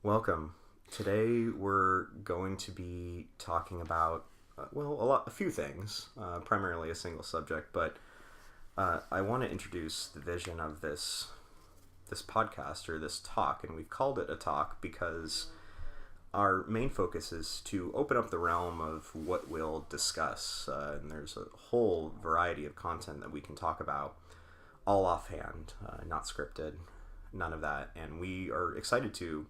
Welcome. Today we're going to be talking about a few things, primarily a single subject. But I want to introduce the vision of this podcast or this talk, and we've called it a talk because our main focus is to open up the realm of what we'll discuss, and there's a whole variety of content that we can talk about, all offhand, not scripted, none of that, and we are excited to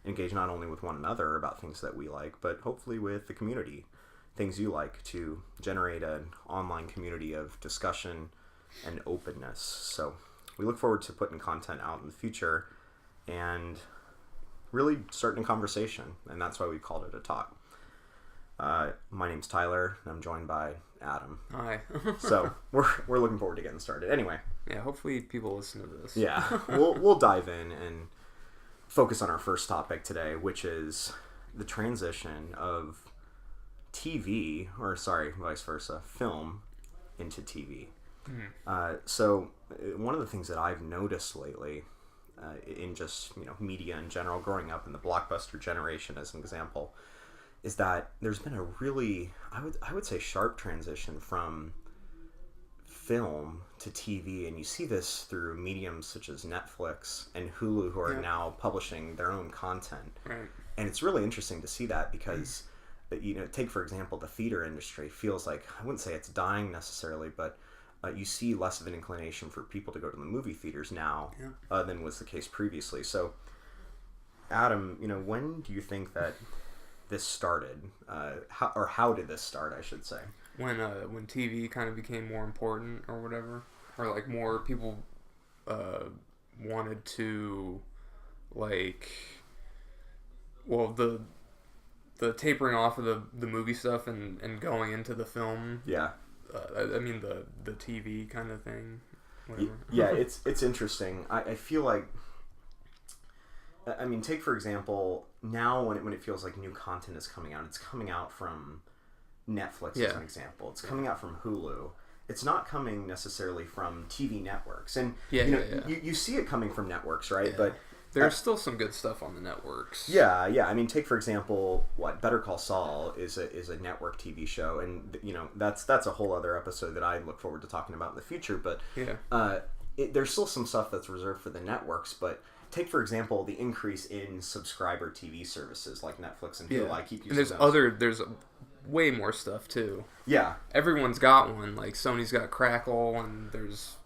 engage not only with one another about things that we like, but hopefully with the community, things you like, to generate an online community of discussion and openness. So we look forward to putting content out in the future and really starting a conversation, and that's why we called it a talk. My name's Tyler, and I'm joined by Adam. Hi. So we're looking forward to getting started. Anyway. Yeah, hopefully people listen to this. Yeah, we'll dive in and focus on our first topic today, which is the transition of vice versa, film into TV. Mm-hmm. So one of the things that I've noticed lately in just media in general, growing up in the blockbuster generation as an example, is that there's been a really, I would say, sharp transition from film to TV, and you see this through mediums such as Netflix and Hulu, who are now publishing their own content. Right. And it's really interesting to see that because, take for example, the theater industry feels like, I wouldn't say it's dying necessarily, but you see less of an inclination for people to go to the movie theaters now than was the case previously. So, Adam, when do you think that this started? How did this start, I should say? When TV kind of became more important or whatever, or like more people wanted to, like, well, the tapering off of the movie stuff and going into the film. Yeah. I mean the TV kind of thing. Whatever. Yeah, it's interesting. I feel like, take for example, now when it feels like new content is coming out, it's coming out from Netflix as an example. It's coming out from Hulu. It's not coming necessarily from TV networks. And you see it coming from networks, right? Yeah. But there's still some good stuff on the networks. Yeah. Take for example, Better Call Saul is a network TV show, and that's a whole other episode that I look forward to talking about in the future. But there's still some stuff that's reserved for the networks. But take for example the increase in subscriber TV services like Netflix and Hulu. I keep using and there's way more stuff too. Yeah, everyone's got one. Like Sony's got Crackle, and there's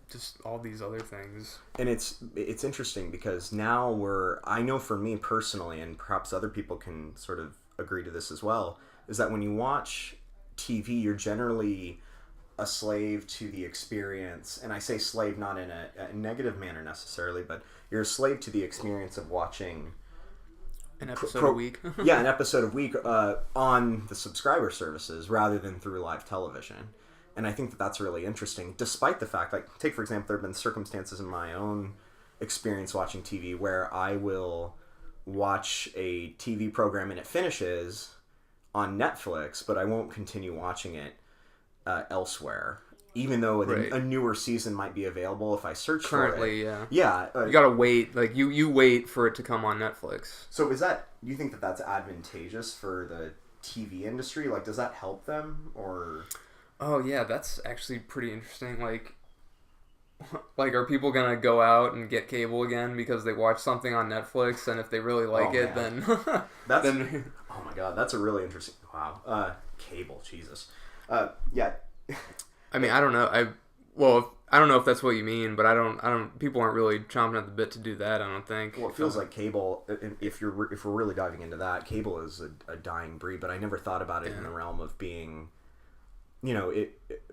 just all these other things. And it's interesting because now I know for me personally, and perhaps other people can sort of agree to this as well, is that when you watch TV, you're generally a slave to the experience. And I say slave not in a negative manner necessarily, but you're a slave to the experience of watching an episode a week. An episode a week on the subscriber services rather than through live television. And I think that that's really interesting, despite the fact, like, take for example, there have been circumstances in my own experience watching TV where I will watch a TV program and it finishes on Netflix, but I won't continue watching it elsewhere. Even though a newer season might be available if I search currently, for it. Yeah. You gotta wait. Like, you wait for it to come on Netflix. So do you think that that's advantageous for the TV industry? Like, does that help them, or? Oh, yeah, that's actually pretty interesting. Like, are people gonna go out and get cable again because they watch something on Netflix, and if they really like it, then... then... Oh my god, that's a really interesting... Wow. Cable, Jesus. Yeah. I mean, I don't know. I don't know if that's what you mean, but I don't. People aren't really chomping at the bit to do that, I don't think. Well, it feels like cable. If we're really diving into that, cable is a dying breed. But I never thought about it in the realm of being,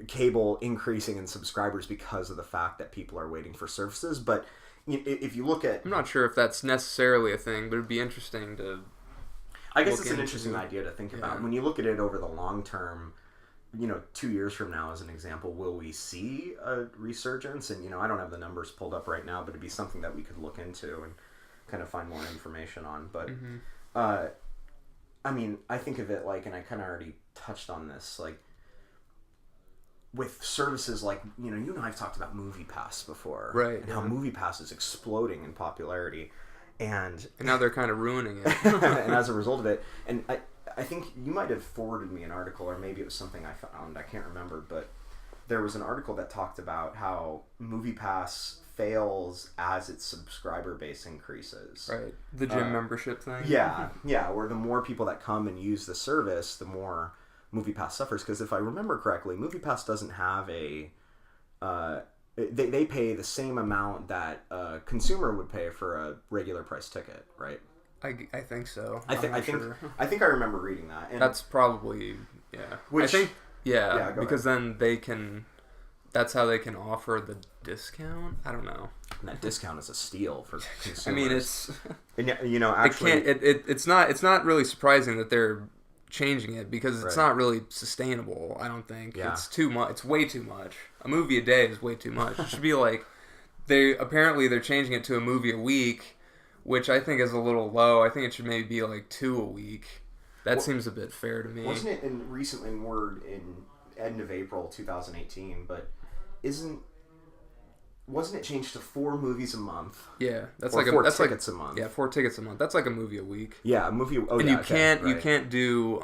cable increasing in subscribers because of the fact that people are waiting for services. But if you look at, I'm not sure if that's necessarily a thing, but it'd be interesting to. I guess it's an interesting idea to think about when you look at it over the long term. 2 years from now, as an example, will we see a resurgence? And, I don't have the numbers pulled up right now, but it'd be something that we could look into and kind of find more information on. But, I think of it like, and I kind of already touched on this, like, with services like, you and I have talked about MoviePass before. Right. And how MoviePass is exploding in popularity. And now they're kind of ruining it. and as a result of it, and I think you might have forwarded me an article, or maybe it was something I found, I can't remember, but there was an article that talked about how MoviePass fails as its subscriber base increases. Right. The gym membership thing. Yeah, where the more people that come and use the service, the more MoviePass suffers. Because if I remember correctly, MoviePass doesn't have a... They pay the same amount that a consumer would pay for a regular price ticket, right? I think so. I think I remember reading that. And that's probably, yeah. I think, because then they can... That's how they can offer the discount. I don't know. And that discount is a steal for consumers. I mean, it's and, actually, it's not really surprising that they're changing it, because it's not really sustainable. I don't think it's too much. It's way too much. A movie a day is way too much. It should be like they're changing it to a movie a week, which I think is a little low. I think it should maybe be like 2 a week. That seems a bit fair to me. Wasn't it recently in end of April 2018? But wasn't it changed to 4 movies a month? Yeah, that's or like 4 tickets a month. Yeah, 4 tickets a month. That's like a movie a week. Yeah, a movie. Oh, and yeah, you can't do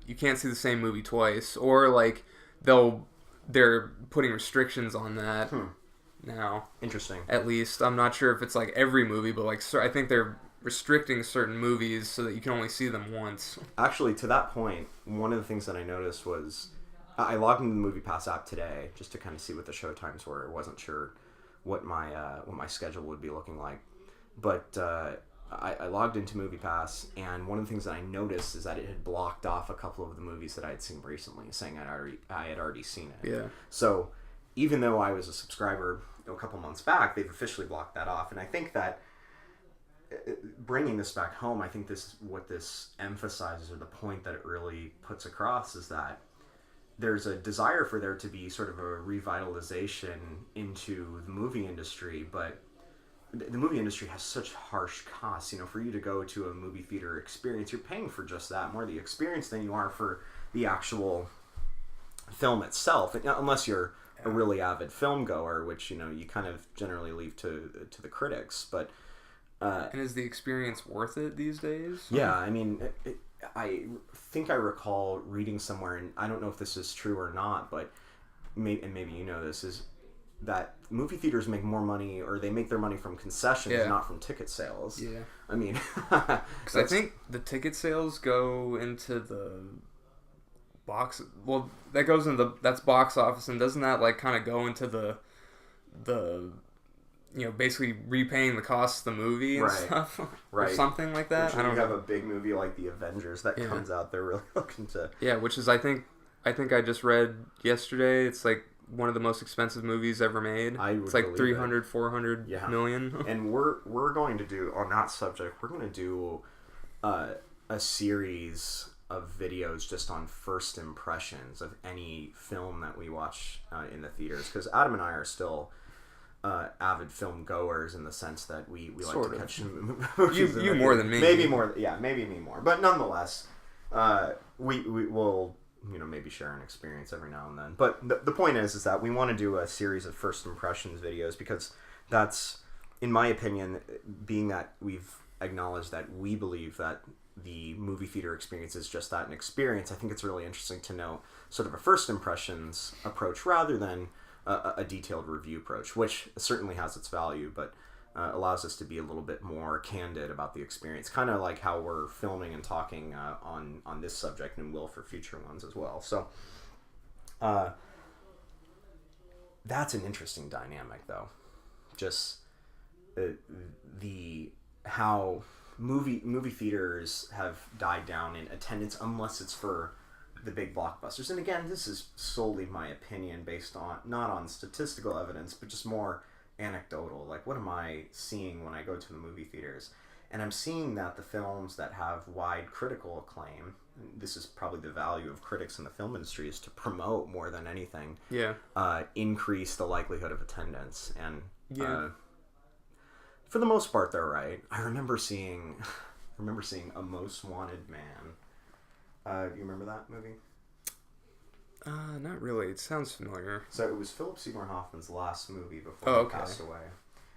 you can't see the same movie twice, or like they're putting restrictions on that now. Interesting. At least I'm not sure if it's like every movie, but like I think they're restricting certain movies so that you can only see them once. Actually, to that point, one of the things that I noticed was I logged into the MoviePass app today just to kind of see what the show times were. I wasn't sure what my schedule would be looking like, but I logged into MoviePass, and one of the things that I noticed is that it had blocked off a couple of the movies that I had seen recently, saying I had already seen it. Yeah. So even though I was a subscriber a couple months back, they've officially blocked that off, and I think that bringing this back home, I think what this emphasizes, or the point that it really puts across, is that there's a desire for there to be sort of a revitalization into the movie industry, but the movie industry has such harsh costs. For you to go to a movie theater experience, you're paying for just that, more the experience than you are for the actual film itself, unless you're a really avid film goer, which you kind of generally leave to the critics. But and is the experience worth it these days? Yeah, I mean, I think I recall reading somewhere, and I don't know if this is true or not, but maybe you know this, is that movie theaters make more money, or they make their money from concessions, not from ticket sales. Yeah. I mean... Because I think the ticket sales go into the box... Well, that goes into that's box office, and doesn't that like kind of go into the basically repaying the cost of the movie and stuff, or something like that. I don't have a big movie like the Avengers that comes out, they're really looking to. Yeah, which is I think I just read yesterday. It's like one of the most expensive movies ever made. It's like 300, 400 million. And we're going to do, on that subject, we're going to do a series of videos just on first impressions of any film that we watch in the theaters, because Adam and I are still avid film goers, in the sense that we like to catch movies. You more than me. Maybe more. Yeah, maybe me more. But nonetheless, we will maybe share an experience every now and then. But the point is that we want to do a series of first impressions videos, because that's, in my opinion, being that we've acknowledged that we believe that the movie theater experience is just that, an experience. I think it's really interesting to know sort of a first impressions approach rather than a detailed review approach, which certainly has its value, but allows us to be a little bit more candid about the experience, kind of like how we're filming and talking on this subject, and will for future ones as well. So that's an interesting dynamic, though. Just how movie theaters have died down in attendance, unless it's for the big blockbusters. And again, this is solely my opinion, based on not on statistical evidence, but just more anecdotal. Like, what am I seeing when I go to the movie theaters? And I'm seeing that the films that have wide critical acclaim, this is probably the value of critics in the film industry, is to promote more than anything. Yeah. Increase the likelihood of attendance. And for the most part, they're right. I remember seeing A Most Wanted Man. Do you remember that movie? Not really. It sounds familiar. So it was Philip Seymour Hoffman's last movie before he passed away.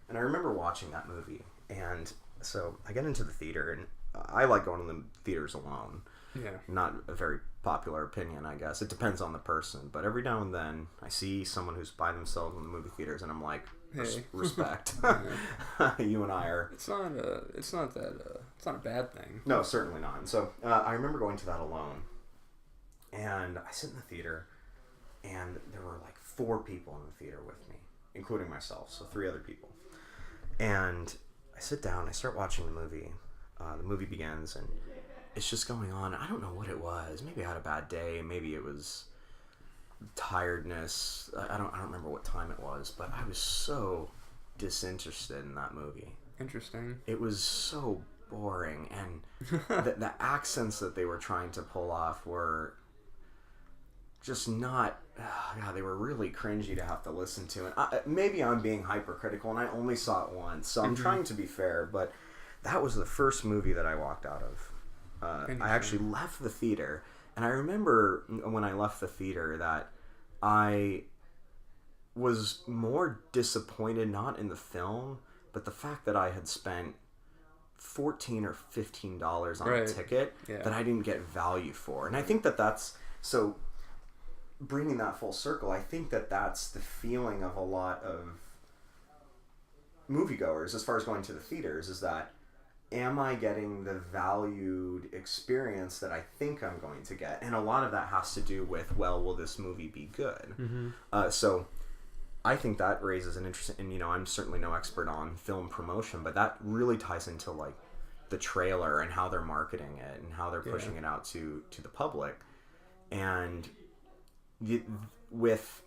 And I remember watching that movie, and so I get into the theater, and I like going to the theaters alone. Yeah. Not a very popular opinion, I guess. It depends on the person, but every now and then I see someone who's by themselves in the movie theaters, and I'm like, respect. You and I are. It's not a bad thing. No, certainly not. And so I remember going to that alone, and I sit in the theater, and there were like 4 people in the theater with me, including myself, so 3 other people. And I sit down, I start watching the movie. The movie begins, and it's just going on. I don't know what it was. Maybe I had a bad day. Maybe it was tiredness. I don't remember what time it was, but I was so disinterested in that movie. Interesting. It was so boring, and the accents that they were trying to pull off were just not. They were really cringy to have to listen to. And maybe I'm being hypercritical, and I only saw it once, so I'm trying to be fair. But that was the first movie that I walked out of. I actually left the theater, and I remember when I left the theater that I was more disappointed, not in the film, but the fact that I had spent $14 or $15 on a ticket that I didn't get value for. And I think that's so. Bringing that full circle, I think that's the feeling of a lot of moviegoers as far as going to the theaters, is that, am I getting the valued experience that I think I'm going to get? And a lot of that has to do with, well, will this movie be good? Mm-hmm. So I think that raises an interesting, and I'm certainly no expert on film promotion, but that really ties into like the trailer and how they're marketing it and how they're pushing it out to the public. And with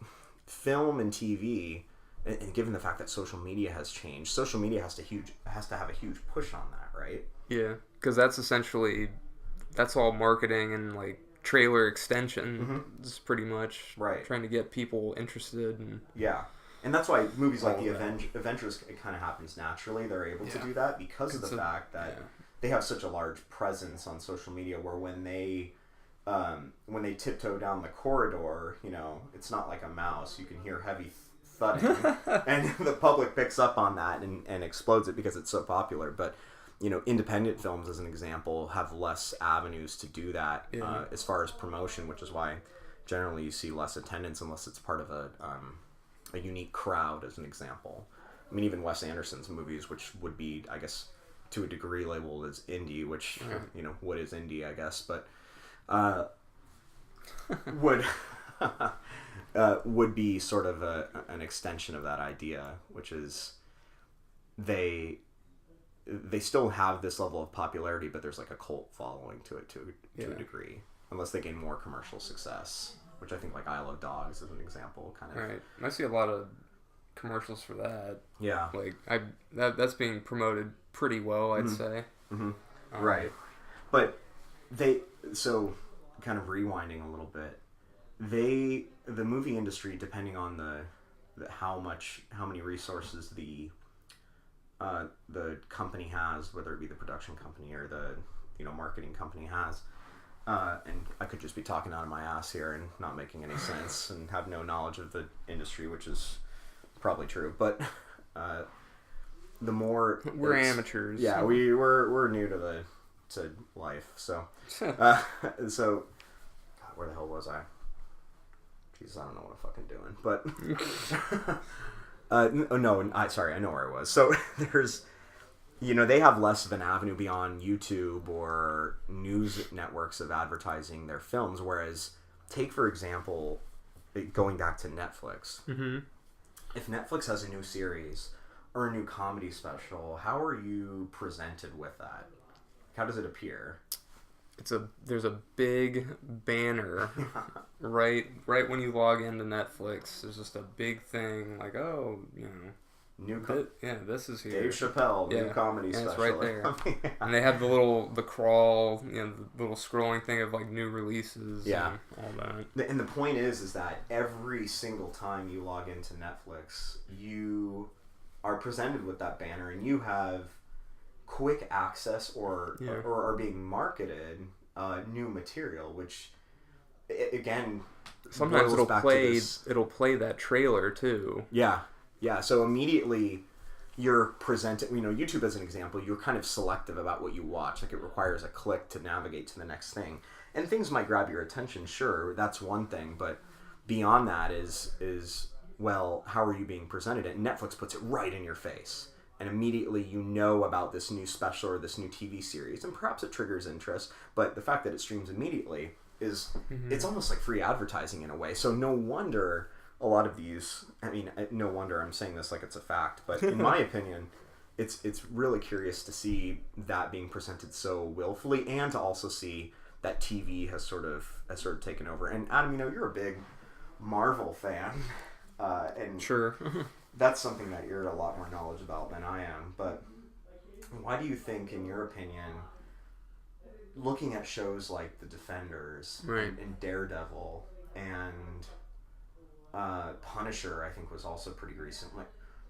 film and TV, and given the fact that social media has changed, social media has to have a huge push on that, right? Yeah, because that's all marketing and like trailer extension. Mm-hmm. Is pretty much trying to get people interested. And that's why movies like the Avengers, it kind of happens naturally. They're able to do that because of the fact that they have such a large presence on social media, where when they tiptoe down the corridor, it's not like a mouse. You can hear heavy thudding, and the public picks up on that and explodes it because it's so popular. But, independent films, as an example, have less avenues to do that as far as promotion, which is why generally you see less attendance unless it's part of a unique crowd, as an example. I mean, even Wes Anderson's movies, which would be, I guess, to a degree labeled as indie, which, what is indie, I guess, but would be sort of an extension of that idea, which is they still have this level of popularity, but there's like a cult following to it to a degree, unless they gain more commercial success, which I think like Isle of Dogs is an example, kind of. Right. I see a lot of commercials for that. Yeah. Like that's being promoted pretty well, I'd say. Mm-hmm. Right. But so kind of rewinding a little bit, the movie industry, depending on how many resources the company has, whether it be the production company or the marketing company has, and I could just be talking out of my ass here and not making any sense and have no knowledge of the industry, which is probably true, but the more we're amateurs. Yeah, we're new to life, so God, where the hell was I? Jesus, I don't know what I'm fucking doing, but sorry, I know where I was. So there's, they have less of an avenue beyond YouTube or news networks of advertising their films, whereas take, for example, going back to Netflix. Mm-hmm. If Netflix has a new series or a new comedy special, how are you presented with that? How does it appear? There's a big banner right when you log into Netflix. There's just a big thing like, this is here. Dave Chappelle, new comedy special. It's right there. And they have the crawl, the little scrolling thing of like new releases. Yeah, and all that. And the point is that every single time you log into Netflix, you are presented with that banner, and you have quick access or are being marketed new material, which again sometimes it'll play that trailer too. Yeah, so immediately you're presenting, YouTube as an example, you're kind of selective about what you watch. Like, it requires a click to navigate to the next thing. And things might grab your attention, sure, that's one thing, but beyond that is well, how are you being presented? And Netflix puts it right in your face. And immediately you know about this new special or this new TV series, and perhaps it triggers interest, but the fact that it streams immediately is, it's almost like free advertising in a way. So no wonder a lot of these, no wonder I'm saying this like it's a fact, but in my opinion, it's really curious to see that being presented so willfully, and to also see that TV has sort of taken over. And Adam, you're a big Marvel fan, and sure. That's something that you're a lot more knowledge about than I am. But why do you think, in your opinion, looking at shows like The Defenders and Daredevil and Punisher, I think, was also pretty recent, like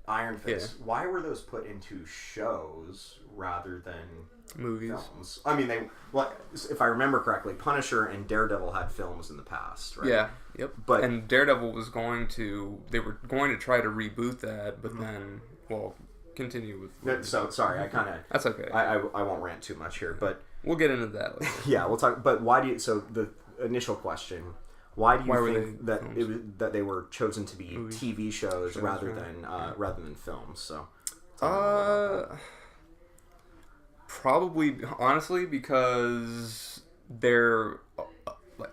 Iron Fist, why were those put into shows rather than movies? Films? If I remember correctly, Punisher and Daredevil had films in the past, right? Yeah, yep. And Daredevil was they were going to try to reboot that, but then, continue with... sorry, I kind of... That's okay. I won't rant too much here, but... We'll get into that later. Yeah, we'll talk, but why do you... So, the initial question... Why do you think that they were chosen to be movies? TV shows rather than films? So, probably honestly because they're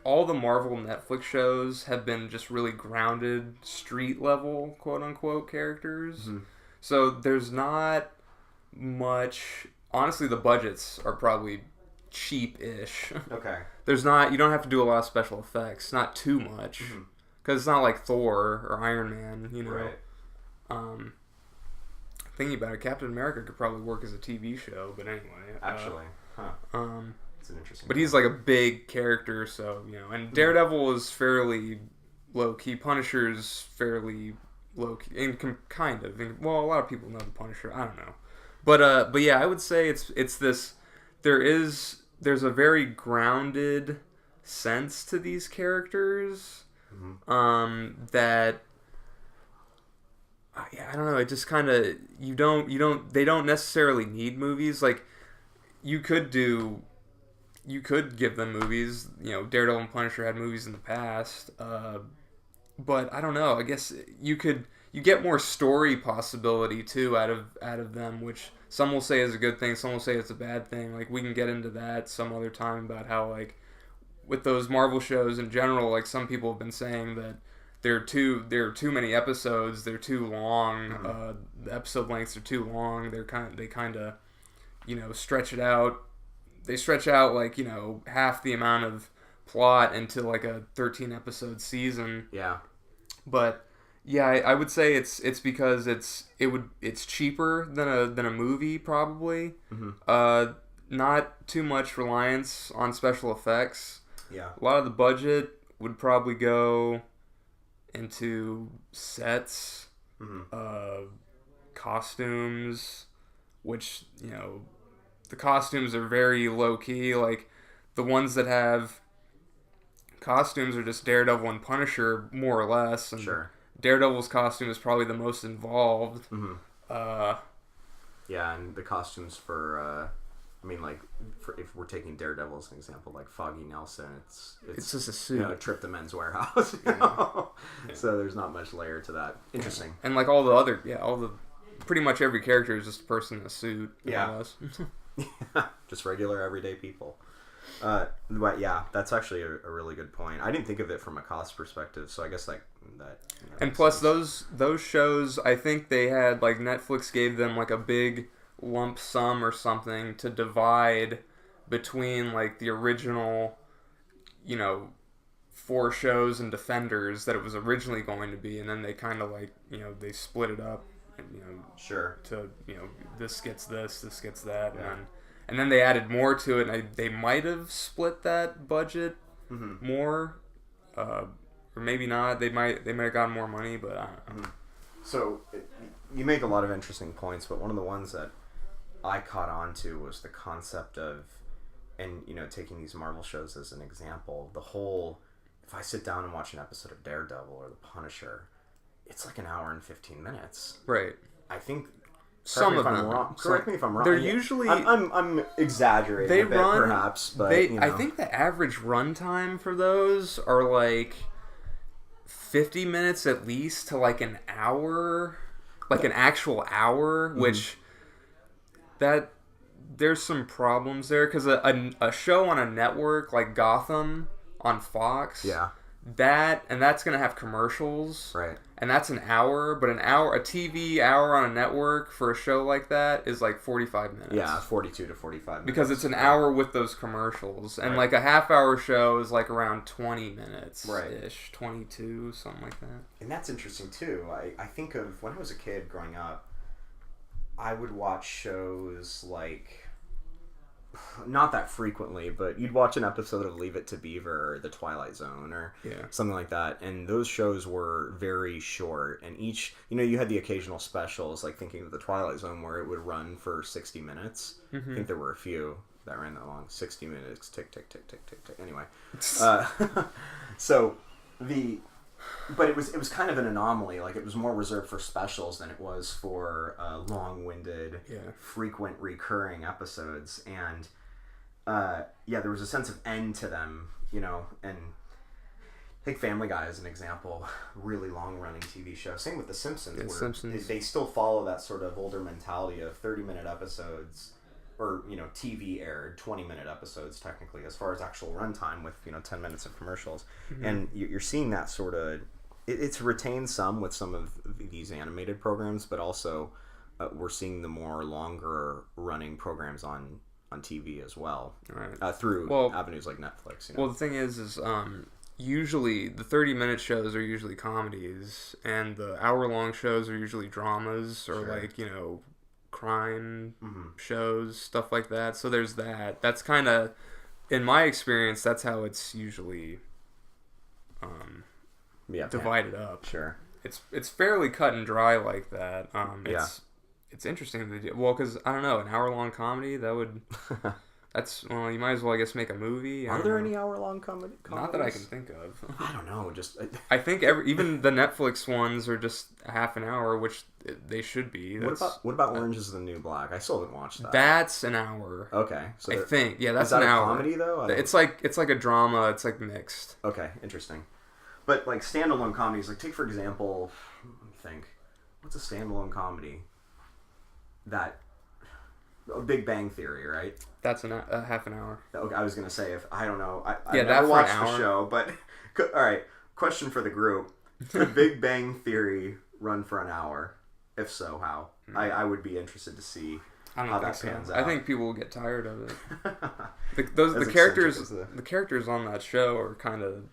all the Marvel Netflix shows have been just really grounded street level quote unquote characters. Mm-hmm. So there's not much. Honestly, the budgets are probably cheap-ish. Okay. You don't have to do a lot of special effects, not too much, because it's not like Thor or Iron Man, Right. Thinking about it, Captain America could probably work as a TV show, but anyway. Actually, it's an interesting. But he's like a big character, so and Daredevil is fairly low key. Punisher is fairly low key, and kind of. A lot of people know the Punisher. I don't know, but yeah, I would say it's this. There's a very grounded sense to these characters that I don't know, it just kind of they don't necessarily need movies. Like you could give them movies. Daredevil and Punisher had movies in the past, but I don't know, I guess you get more story possibility too out of them, which some will say is a good thing, some will say it's a bad thing. Like, we can get into that some other time about how, like, with those Marvel shows in general, like, some people have been saying that there are too many episodes, they're too long, the episode lengths are too long, they kind of stretch it out. They stretch out, like, half the amount of plot into, like, a 13 episode season. Yeah. But yeah, I would say it's because it's cheaper than a movie probably. Mm-hmm. Not too much reliance on special effects. Yeah. A lot of the budget would probably go into sets, costumes, which the costumes are very low key. Like the ones that have costumes are just Daredevil and Punisher more or less. And sure. Daredevil's costume is probably the most involved. Mm-hmm. Yeah, and the costumes for, if we're taking Daredevil as an example, like Foggy Nelson, it's just a suit. A trip to Men's Warehouse. Yeah. So there's not much layer to that. Interesting. Yeah. And like pretty much every character is just a person in a suit. Yeah. Just regular everyday people. But yeah, that's actually a really good point. I didn't think of it from a cost perspective, so I guess that and plus sense. those shows, I think they had, like, Netflix gave them like a big lump sum or something to divide between, like, the original 4 shows and Defenders that it was originally going to be, and then they kind of like they split it up and sure to this gets this gets that. Yeah. And then they added more to it, and they might have split that budget more, or maybe not. They might have gotten more money, but I don't know. So you make a lot of interesting points, but one of the ones that I caught on to was the concept of, and taking these Marvel shows as an example, the whole, if I sit down and watch an episode of Daredevil or The Punisher, it's like an hour and 15 minutes. Right. I think Some of them. Correct me if I'm wrong. They're usually. I'm exaggerating a bit, perhaps, but I think the average runtime for those are like 50 minutes at least to like an hour, like an actual hour, which there's some problems there because a show on a network like Gotham on Fox, that's gonna have commercials, right? And that's an hour, but a TV hour on a network for a show like that is like 45 minutes. Yeah, 42 to 45 minutes. Because it's an hour with those commercials. And like a half-hour show is like around 20 minutes-ish. Right. 22, something like that. And that's interesting, too. I think of when I was a kid growing up, I would watch shows like... Not that frequently, but you'd watch an episode of Leave It to Beaver or The Twilight Zone or something like that, and those shows were very short, and each, you had the occasional specials, like thinking of The Twilight Zone where it would run for 60 minutes. I think there were a few that ran that long. 60 minutes, tick, tick, tick, tick, tick, tick. Anyway. But it was kind of an anomaly. Like, it was more reserved for specials than it was for long-winded, frequent, recurring episodes. And, there was a sense of end to them, and take Family Guy as an example. Really long-running TV show. Same with The Simpsons. Yeah, Simpsons. They still follow that sort of older mentality of 30-minute episodes, or, TV aired 20-minute episodes, technically, as far as actual runtime with, 10 minutes of commercials. And you're seeing that sort of... It's retained some with some of these animated programs, but also we're seeing the more longer-running programs on TV as well, through avenues like Netflix. Well, the thing is usually the 30-minute shows are usually comedies, and the hour-long shows are usually dramas or crime shows, stuff like that. So there's that. That's kind of, in my experience, that's how it's usually divided up. Sure. It's fairly cut and dry like that. It's interesting to do. Well, because, I don't know, an hour-long comedy, that would... you might as well, I guess, make a movie. Are there any hour-long comedies? Not that I can think of. I don't know, just... I think even the Netflix ones are just a half an hour, which they should be. What about Orange is the New Black? I still haven't watched that. That's an hour. Okay. So I think. Yeah, that's an hour. Is that a comedy, though? It's like a drama. It's like mixed. Okay, interesting. But, like, standalone comedies, like, take, for example, let me think. What's a standalone comedy? Big Bang Theory, right? That's a half an hour. Okay, I was going to say, I don't know. I never watched the show, but... All right, question for the group. Could Big Bang Theory run for an hour? If so, how? I would be interested to see how that pans out. I think people will get tired of it. The characters on that show are kind of...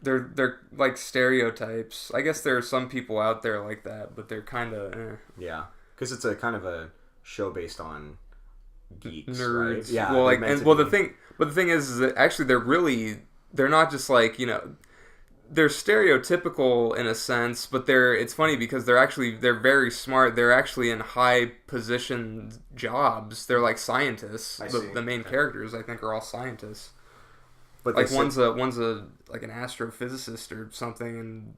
They're like stereotypes. I guess there are some people out there like that, but they're kind of... Yeah, because it's a kind of a show based on geeks, nerds. Right? Yeah. The thing is that actually they're not just like, they're stereotypical in a sense, but it's funny because they're very smart. They're actually in high positioned jobs. They're like scientists. The main characters, I think, are all scientists. But like one's a like an astrophysicist or something, and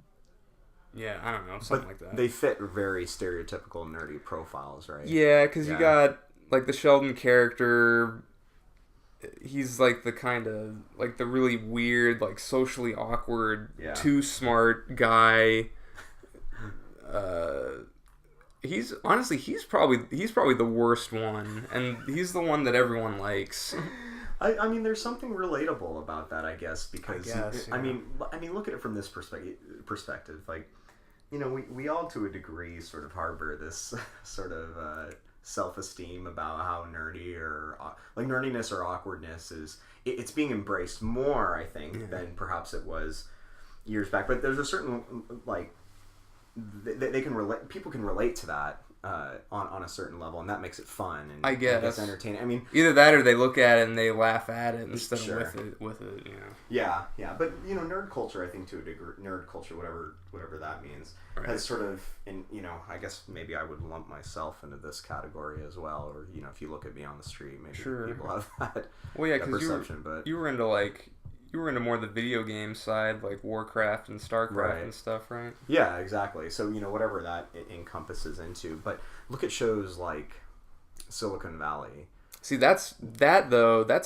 I don't know, something like that. They fit very stereotypical nerdy profiles, right? Yeah, because you got like the Sheldon character. He's like the kind of like the really weird, like socially awkward, too smart guy. He's probably the worst one, and he's the one that everyone likes. I mean, there's something relatable about that, I guess, because I mean, look at it from this perspective. Like, we all to a degree sort of harbor this sort of self-esteem about how nerdy or like nerdiness or awkwardness is. It's being embraced more, I think, than perhaps it was years back. But there's a certain like they can relate. People can relate to that. On a certain level, and that makes it fun and I guess entertaining. I mean, either that or they look at it and they laugh at it instead of with it. Yeah. But nerd culture, I think, to a degree, whatever that means, has sort of, I guess maybe I would lump myself into this category as well. Or if you look at me on the street, maybe people have that. Well, yeah, because you were into like you were into more the video game side, like Warcraft and StarCraft and stuff, right? Yeah, exactly. So, whatever that encompasses into. But look at shows like Silicon Valley. See, that's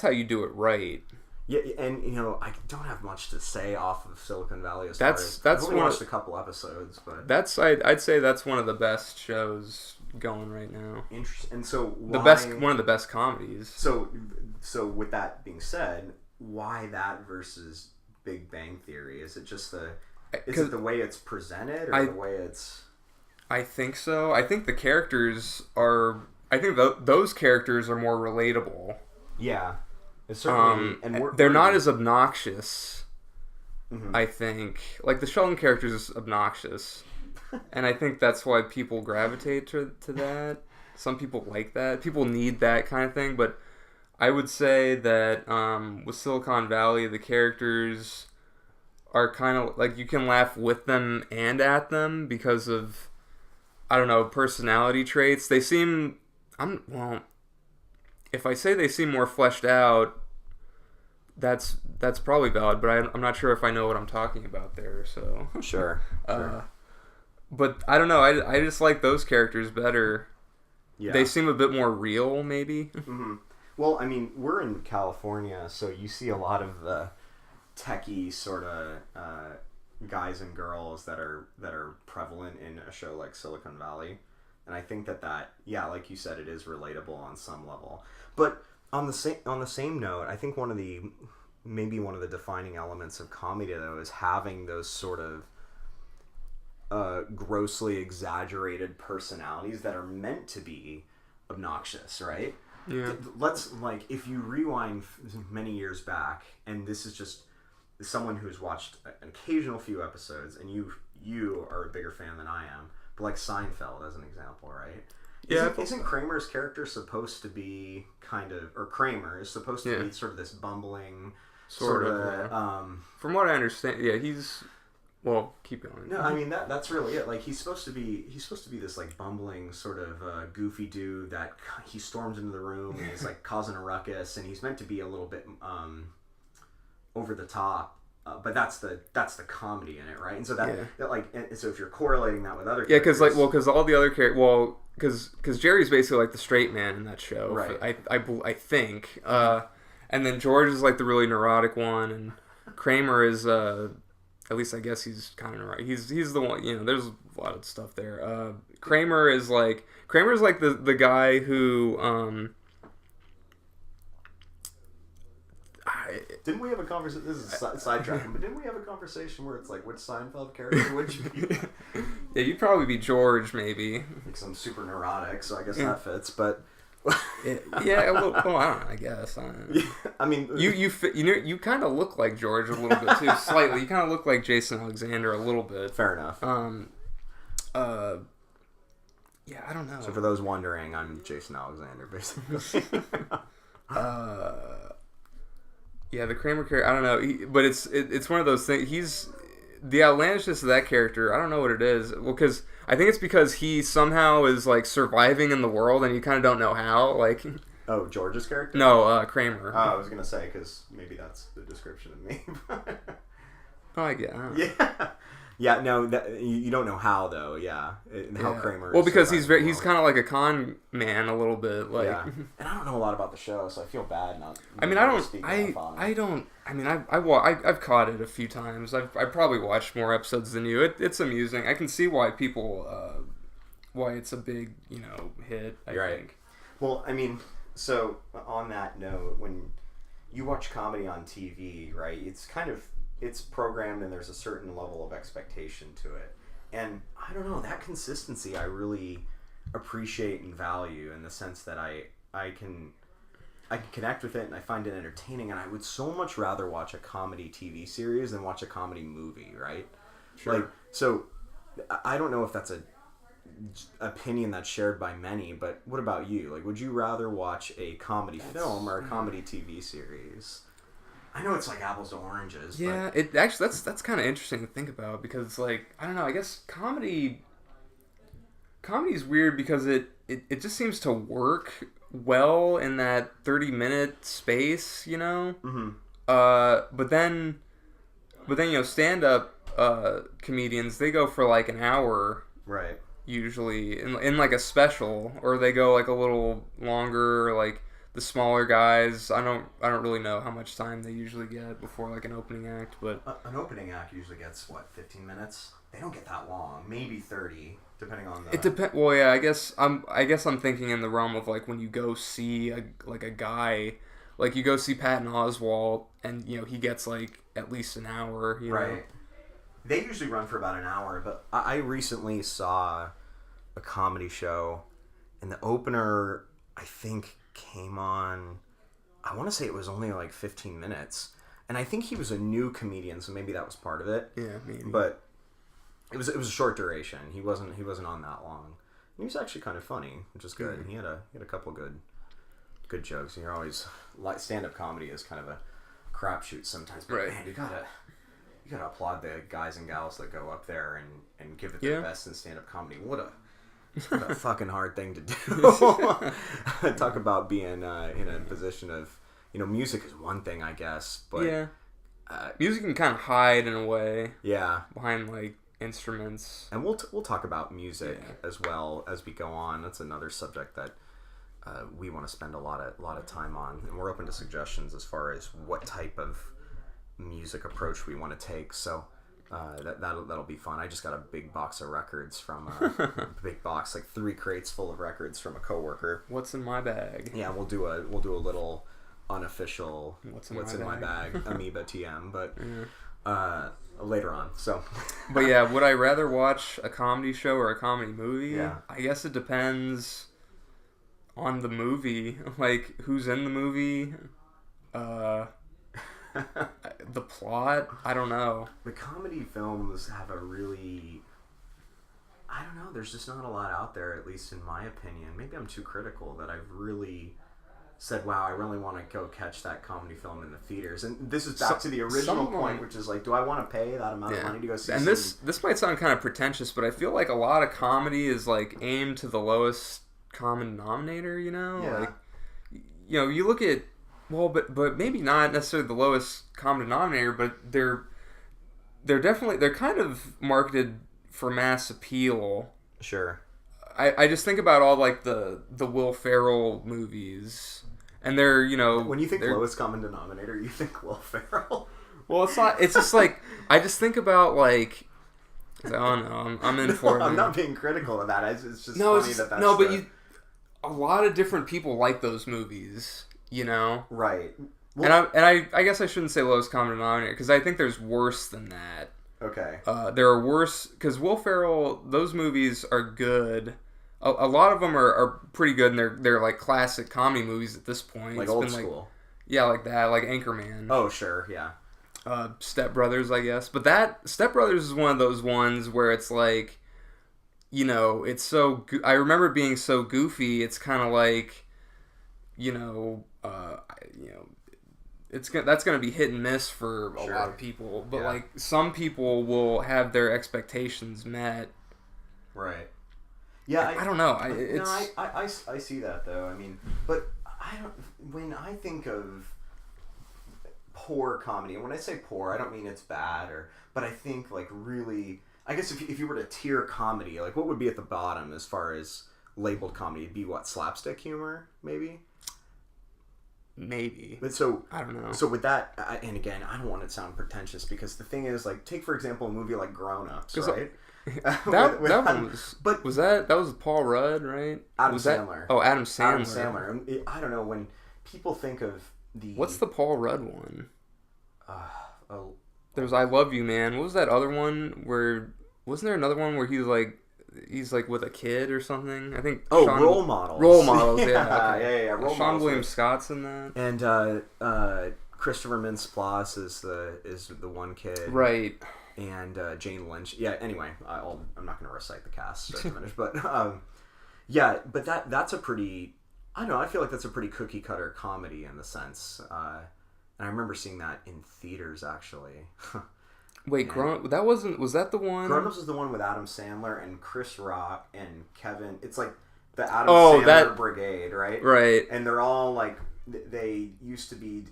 how you do it right. Yeah, and I don't have much to say off of Silicon Valley that's I've only watched a couple episodes, but I'd say that's one of the best shows going right now. Interesting. And so one of the best comedies. So with that being said, why that versus Big Bang Theory? Is it just the way it's presented, or the way it's? I think so. I think the characters are. I think those characters are more relatable. Yeah, it's certainly, and they're not as obnoxious. Mm-hmm. I think like the Sheldon character is obnoxious, and I think that's why people gravitate to that. Some people like that. People need that kind of thing, but I would say that with Silicon Valley, the characters are kind of like you can laugh with them and at them because of, I don't know, personality traits. They seem, if I say they seem more fleshed out, that's probably valid, but I'm not sure if I know what I'm talking about there. So sure. But I don't know. I just like those characters better. Yeah. They seem a bit more real, maybe. Mm-hmm. Well, I mean, we're in California, so you see a lot of the techie sort of guys and girls that are prevalent in a show like Silicon Valley, and I think that like you said, it is relatable on some level. But on the same note, I think one of the defining elements of comedy though is having those sort of grossly exaggerated personalities that are meant to be obnoxious, right? Yeah. Let's, like, if you rewind many years back, and this is just someone who's watched an occasional few episodes, and you are a bigger fan than I am, but like Seinfeld as an example, right? Yeah. Isn't Kramer's character supposed to be Kramer is supposed to be sort of this bumbling sort of from what I understand, yeah, he's. Well, keep going. No, I mean that's really it. Like he's supposed to be this like bumbling sort of goofy dude that he storms into the room and he's like causing a ruckus, and he's meant to be a little bit over the top, but that's the comedy in it, right? And so so if you're correlating that with other characters, because all the other characters, because Jerry's basically like the straight man in that show, right? I think, and then George is like the really neurotic one, and Kramer is at least I guess he's kind of right. He's the one, there's a lot of stuff there. Kramer's like the guy who didn't we have a conversation? This is sidetracking, but didn't we have a conversation where it's like, which Seinfeld character would you be? Yeah, you'd probably be George, maybe. Because I'm super neurotic, so I guess that fits. But yeah, well, I don't know. I guess. I mean, you kind of look like George a little bit too, slightly. You kind of look like Jason Alexander a little bit. Fair enough. Yeah, I don't know. So for those wondering, I'm Jason Alexander, basically. Yeah, the Kramer character. I don't know, but it's one of those things. He's the outlandishness of that character. I don't know what it is. Well, because I think it's because he somehow is like surviving in the world, and you kind of don't know how. Like, oh, George's character? No, Kramer. Oh, I was gonna say because maybe that's the description of me. Oh, I get. Yeah. Yeah, no, you don't know how though. Yeah, how Kramer. Well, because he's kind of like a con man a little bit. Like, yeah. And I don't know a lot about the show, so I feel bad not. I mean, I've caught it a few times. I've probably watched more episodes than you. It's amusing. I can see why people, why it's a big hit. I think. Well, I mean, so on that note, when you watch comedy on TV, right? It's programmed and there's a certain level of expectation to it. And I don't know, that consistency I really appreciate and value in the sense that I can connect with it and I find it entertaining, and I would so much rather watch a comedy TV series than watch a comedy movie, right? Sure. Like, so I don't know if that's a opinion that's shared by many, but what about you? Like, would you rather watch a comedy film or a comedy TV series? I know it's like apples to oranges. Yeah, but it actually that's kind of interesting to think about, because like, I don't know, I guess comedy's weird because it just seems to work well in that 30-minute space, Mm-hmm. But then stand up comedians, they go for like an hour, right? Usually in like a special, or they go like a little longer. Like the smaller guys, I don't really know how much time they usually get before like an opening act, but an opening act usually gets 15 minutes. They don't get that long, maybe 30, depending on the. It depends. Well, yeah, I guess I'm thinking in the realm of like when you go see a guy, like you go see Patton Oswalt, and he gets like at least an hour. Right. Know? They usually run for about an hour, but I recently saw a comedy show, and the opener I think came on. I want to say it was only like 15 minutes, and I think he was a new comedian, so maybe that was part of it. Yeah, maybe. But it was a short duration. He wasn't on that long. He was actually kind of funny, which is good. Mm-hmm. He had a couple good jokes. You're always like stand-up comedy is kind of a crapshoot sometimes, but man, you gotta applaud the guys and gals that go up there and give it their best in stand-up comedy. What a fucking hard thing to do. Talk about being in a position of, music is one thing, I guess, but music can kind of hide in a way. Yeah, behind like instruments. And we'll talk about music as well as we go on. That's another subject that we want to spend a lot of time on, and we're open to suggestions as far as what type of music approach we want to take. So that'll be fun. I just got a big box of records from a big box, like 3 crates full of records from a coworker. What's in my bag? Yeah, we'll do a little unofficial what's in my bag Amoeba TM, but later on. So but yeah, would I rather watch a comedy show or a comedy movie? Yeah, I guess it depends on the movie, like who's in the movie, the plot. I don't know. The comedy films have a really, I don't know, there's just not a lot out there, at least in my opinion. Maybe I'm too critical, that I've really said, wow, I really want to go catch that comedy film in the theaters. And this is back to the original point, which is like, do I want to pay that amount of money to go see? And this might sound kind of pretentious, but I feel like a lot of comedy is like aimed to the lowest common denominator, like you look at, well, but maybe not necessarily the lowest common denominator, but they're kind of marketed for mass appeal. Sure. I just think about all like the Will Ferrell movies, and they're when you think lowest common denominator, you think Will Ferrell. Well, it's not. It's just like I just think about like. Oh no, I'm in for it. I'm not being critical of that. It's just funny that's but a lot of different people like those movies, Right. Well, and I guess I shouldn't say lowest common denominator, because I think there's worse than that. Okay. There are worse, because Will Ferrell, those movies are good. A lot of them are pretty good, and they're like classic comedy movies at this point. Like old school. Yeah, like that, like Anchorman. Oh, sure, yeah. Step Brothers, I guess. But that Step Brothers is one of those ones where it's like, it's so. I remember it being so goofy. It's kind of like, that's gonna be hit and miss for a lot of people. But like some people will have their expectations met. Right. Yeah. I don't know. I see that though. I mean, but I don't. When I think of poor comedy, and when I say poor, I don't mean it's bad but I think like really. I guess if you were to tier comedy, like what would be at the bottom as far as labeled comedy? It'd be what, slapstick humor, maybe? Maybe. But so I don't know. So with that, and again, I don't want it to sound pretentious, because the thing is, like, take for example a movie like Grown Ups, right? That was Paul Rudd, right? Adam Sandler. Adam Sandler. Adam Sandler. I don't know, when people think of the. What's the Paul Rudd one? There's I Love You, Man. What was that other one where? Wasn't there another one where he's like with a kid or something? I think. Role Models. Role Models, yeah. Okay. Yeah. Sean William Scott's in that. And Christopher Mintz-Plasse is the one kid. Right. And Jane Lynch. Yeah. Anyway, I'm not going to recite the cast so finish, but yeah. But that's a pretty. I don't know. I feel like that's a pretty cookie cutter comedy in the sense. And I remember seeing that in theaters, actually. Wait, was that the one? Grown Ups is the one with Adam Sandler and Chris Rock and Kevin. It's like the Adam Sandler Brigade, right? Right. And they're all like, they used to be,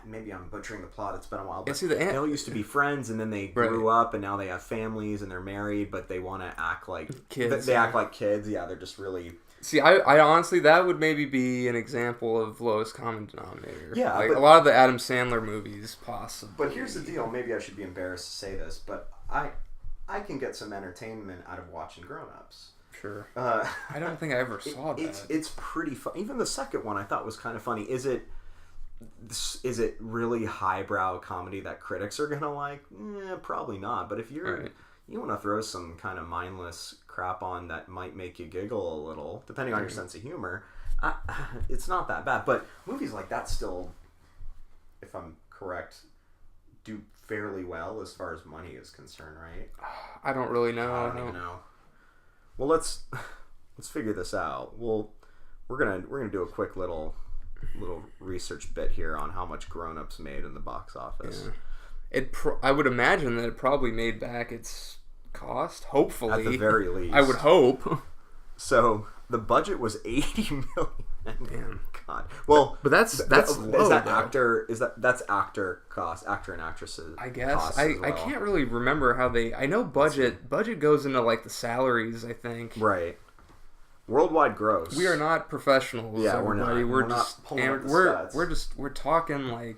maybe I'm butchering the plot. It's been a while, but see, they all used to be friends, and then they grew up, and now they have families, and they're married, but they want to act like kids. They act like kids. Yeah, they're just really. See, I honestly, that would maybe be an example of lowest common denominator. Yeah, like a lot of the Adam Sandler movies, possibly. But here's the deal. Maybe I should be embarrassed to say this, but I can get some entertainment out of watching Grown Ups. Sure. I don't think I ever saw that. It's pretty fun. Even the second one I thought was kind of funny. Is it really highbrow comedy that critics are gonna like? Probably not. But if you want to throw some kind of mindless crap on that might make you giggle a little, depending on your sense of humor, it's not that bad. But movies like that still, if I'm correct, do fairly well as far as money is concerned, right? I don't really know. I don't even know. Well, let's figure this out. We're gonna do a quick little research bit here on how much Grown Ups made in the box office. Yeah. I would imagine that it probably made back its cost. Hopefully, at the very least, I would hope. So the budget was $80 million. Damn. God. Well, but that's low, is that though. actor? That's actor cost, actor and actresses. I guess I can't really remember how they. I know budget budget goes into the salaries. I think. Right. Worldwide gross. We are not professionals. Yeah, everybody. We're just not pulling up the stats. we're talking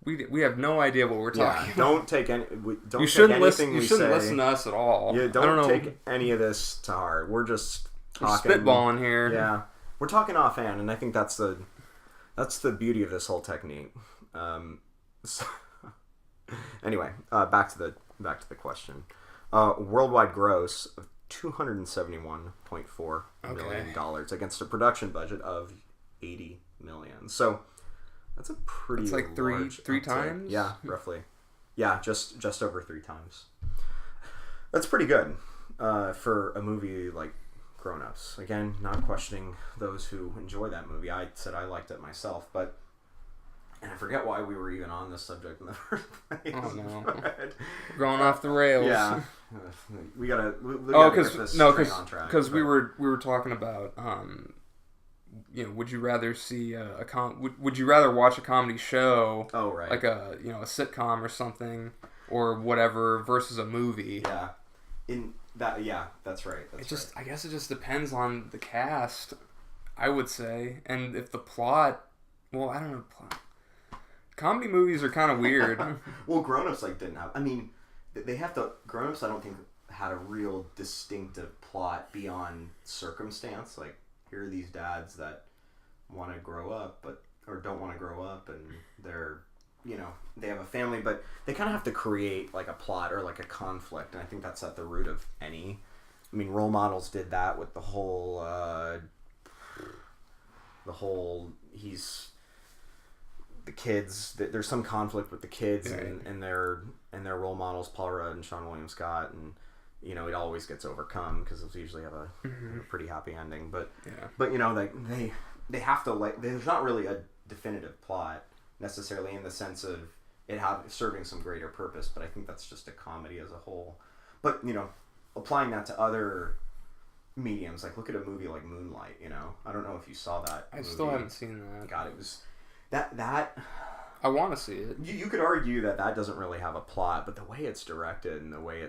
we have no idea what we're talking. Don't take any. Don't you shouldn't listen. You shouldn't listen to us at all. Yeah, don't take any of this to heart. We're just talking. We're spitballing here. Yeah, we're talking offhand, and I think that's the beauty of this whole technique. Anyway, back to the question. Worldwide gross of $271.4 million against a production budget of $80 million. So that's a pretty. It's like three times. Yeah, roughly. Yeah, just over 3 times. That's pretty good for a movie like Grown Ups. Again, not questioning those who enjoy that movie. I said I liked it myself, and I forget why we were even on this subject in the first place. Oh no, we're going off the rails. Yeah, we gotta get this train on track. Because we were talking about would you rather see would you rather watch a comedy show? Oh right, like a sitcom or something or whatever versus a movie. Yeah, that's right. I guess it just depends on the cast, I would say, and if the plot. Well, I don't know plot. Comedy movies are kind of weird. Well, Grown Ups didn't have. I mean, they have to. Grown Ups, I don't think had a real distinctive plot beyond circumstance. Like, here are these dads that want to grow up, or don't want to grow up, and they're, they have a family, but they kind of have to create a plot or a conflict, and I think that's at the root of any. I mean, Role Models did that with the whole. The kids, there's some conflict with the kids and their role models, Paul Rudd and Seann William Scott, and it always gets overcome because they usually have a pretty happy ending. But they have to there's not really a definitive plot necessarily in the sense of it serving some greater purpose. But I think that's just a comedy as a whole. But applying that to other mediums, look at a movie like Moonlight. I don't know if you saw that. I still haven't seen that. God, it was. That I want to see it. You could argue that doesn't really have a plot, but the way it's directed and the way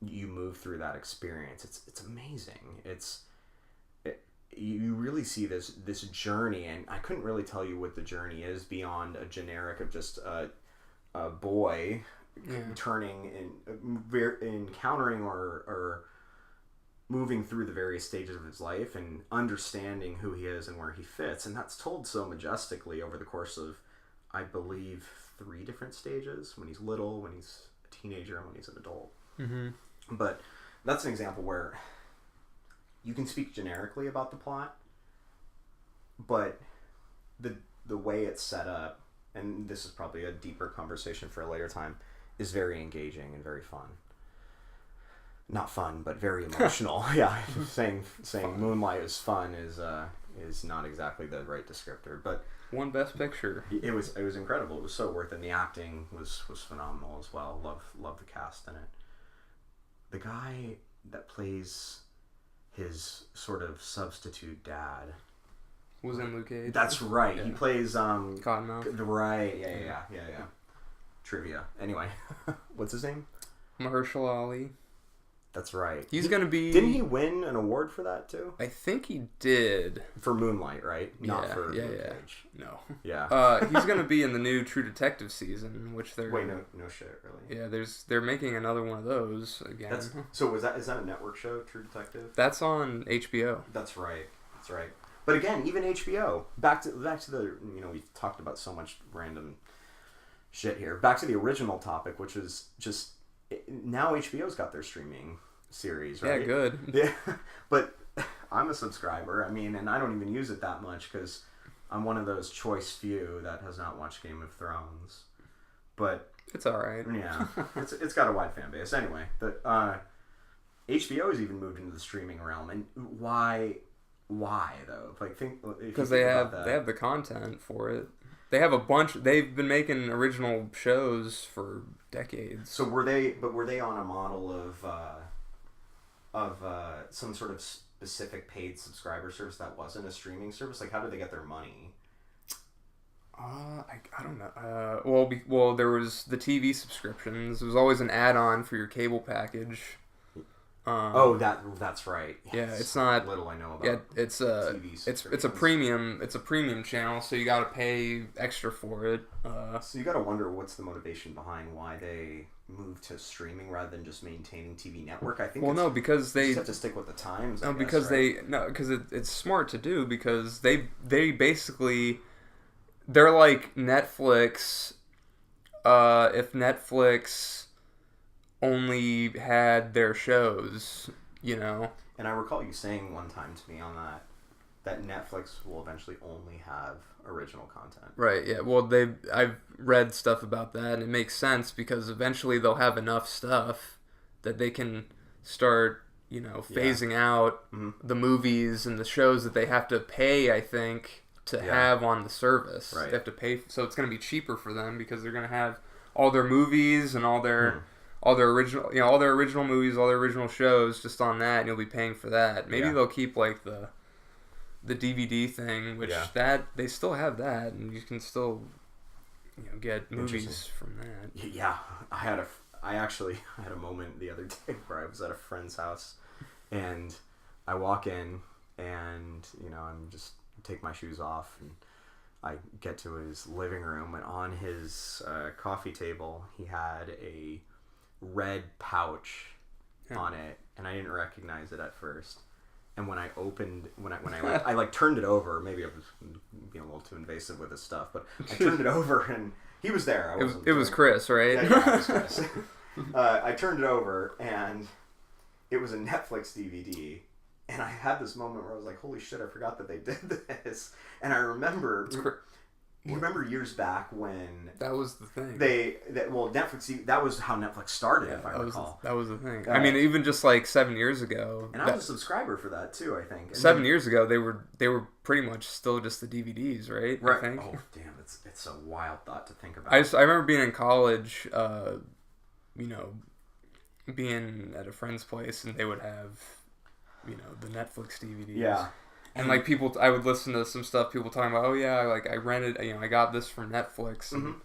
you move through that experience, it's amazing. You really see this journey, and I couldn't really tell you what the journey is beyond a generic of just a boy turning and encountering or moving through the various stages of his life and understanding who he is and where he fits. And that's told so majestically over the course of, I believe, 3 different stages: when he's little, when he's a teenager, and when he's an adult. Mm-hmm. But that's an example where you can speak generically about the plot, but the way it's set up, and this is probably a deeper conversation for a later time, is very engaging and very fun. Not fun, but very emotional. Yeah, saying Moonlight is fun is not exactly the right descriptor, but won Best Picture. It was incredible. It was so worth it. And the acting was phenomenal as well. Love the cast in it. The guy that plays his sort of substitute dad, was in Luke Cage. That's right. Yeah. He plays Cottonmouth. Right. Yeah. Trivia. Anyway, what's his name? Mahershala Ali. That's right. He's gonna be. Didn't he win an award for that too? I think he did. For Moonlight, right? Not for Luke Cage. No. Yeah. He's gonna be in the new True Detective season, which they're. Wait, no shit, really. Yeah, they're making another one of those again. Is that a network show, True Detective? That's on HBO. That's right. But again, even HBO. Back to the we've talked about so much random shit here. Back to the original topic, which is just now HBO's got their streaming series, right? Yeah, good. Yeah, but I'm a subscriber. I mean, and I don't even use it that much because I'm one of those choice few that has not watched Game of Thrones. But it's all right. Yeah, it's got a wide fan base. Anyway, but HBO has even moved into the streaming realm, and why though? Like, because they have the content for it. They have a bunch. They've been making original shows for decades. So were they on a model of some sort of specific paid subscriber service that wasn't a streaming service? Like, how did they get their money? I don't know. Well, there was the TV subscriptions. There was always an add-on for your cable package. That's right. Yeah, it's not little I know about. Yeah, it's a premium. It's a premium channel, so you got to pay extra for it. So you got to wonder what's the motivation behind why they moved to streaming rather than just maintaining TV network. I think. Well, because they just have to stick with the times. Because it's smart to do because they basically they're like Netflix. If Netflix only had their shows, And I recall you saying one time to me on that Netflix will eventually only have original content. Right, yeah. Well, I've read stuff about that, and it makes sense because eventually they'll have enough stuff that they can start, phasing out the movies and the shows that they have to pay, I think, to have on the service. Right. They have to pay, so it's going to be cheaper for them because they're going to have all their movies and all their original, all their original movies, all their original shows just on that, and you'll be paying for that. Maybe they'll keep like the DVD thing, which that they still have that, and you can still get movies from that. Yeah, I actually had a moment the other day where I was at a friend's house, and I walk in, and I'm just take my shoes off, and I get to his living room, and on his coffee table he had a red pouch on it, and I didn't recognize it at first. And when I turned it over, maybe I was being a little too invasive with his stuff, but I turned it over and he was there. It was Chris, right? Yeah, it was Chris. I turned it over and it was a Netflix DVD, and I had this moment where I was like, "Holy shit! I forgot that they did this." And I remember years back when that was the thing. Netflix. That was how Netflix started, if I recall. That was the thing. I mean, even just like 7 years ago. And I was a subscriber for that too, I think. And 7 years ago, they were pretty much still just the DVDs, right? Right. I think. Oh damn! It's a wild thought to think about. I remember being in college, being at a friend's place, and they would have, the Netflix DVDs. Yeah. And like I would listen to some stuff people talking about. Oh yeah, like I rented. I got this from Netflix. And...